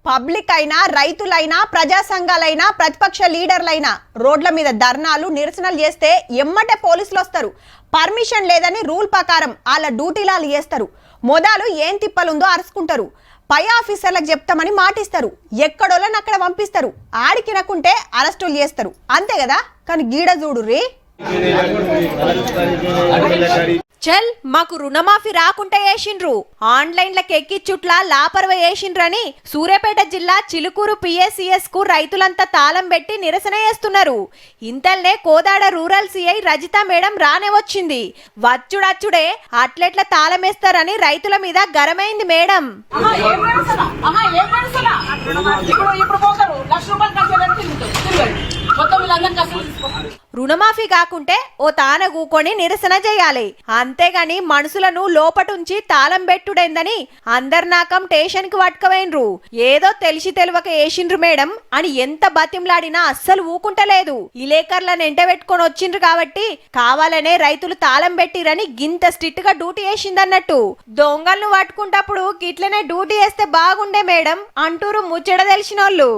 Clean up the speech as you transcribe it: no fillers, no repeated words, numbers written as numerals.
Public అయినా రైతులైనా ప్రజా సంఘాలైనా ప్రతిపక్ష లీడర్లైనా రోడ్ల మీద ధర్నాలు నిరసనలు చేస్తే ఎమ్మటే పోలీసులు వస్తారు. పర్మిషన్ లేదని రూల్ ప్రకారం వాళ్ళ డ్యూటీలాలు చేస్తారు. మొదలు ఏం తిప్పలుందో అరుచుకుంటారు. పై ఆఫీసర్లకు చెప్తామని మాటిస్తారు. ఎక్కడోళ్ళని అక్కడ పంపిస్తారు. ఆడికి నక్కుంటే అరెస్టులు చేస్తారు. అంతే కదా. కానీ గీడ చూడుర్రి. చల్ మాకు రుణమాఫీ రాకుంటే వేసిండ్రు, ఆన్లైన్లకు ఎక్కిచ్చుట్లా లాపర్వ వేసిండ్రని సూర్యాపేట జిల్లా చిలుకూరు పిఎస్సిఎస్ కు రైతులంతా తాళం పెట్టి నిరసన చేస్తున్నారు. ఇంతల్నే Kodad rural CI Rajitha madam రానే వచ్చింది. వచ్చుడచ్చుడే అట్లెట్లా తాళం వేస్తారని రైతుల మీద గరమైంది మేడం. రుణమాఫీ కాకుంటే ఓ తాన కూకొని నిరసన చేయాలి, అంతేగాని మనుషులను లోపటుంచి తాళం పెట్టుడైందని అందర్నాకం స్టేషన్ కి పట్టుకవేండ్రు. ఏదో తెలిసి తెలియక వేసిండ్రు మేడం అని ఎంత బతింలాడినా అస్సలు ఊకుంటలేదు. ఇలేకర్లను ఎంట పెట్టుకొని వచ్చిండ్రు కాబట్టి కావాలనే రైతులు తాళం పెట్టిరని గింత స్ట్రిక్ట్ గా డ్యూటీ వేసిందన్నట్టు. దొంగలను పట్టుకుంటప్పుడు గిట్లనే డ్యూటీ వేస్తే బాగుండే మేడం అంటూరు ముచ్చట తెలిసినోళ్ళు.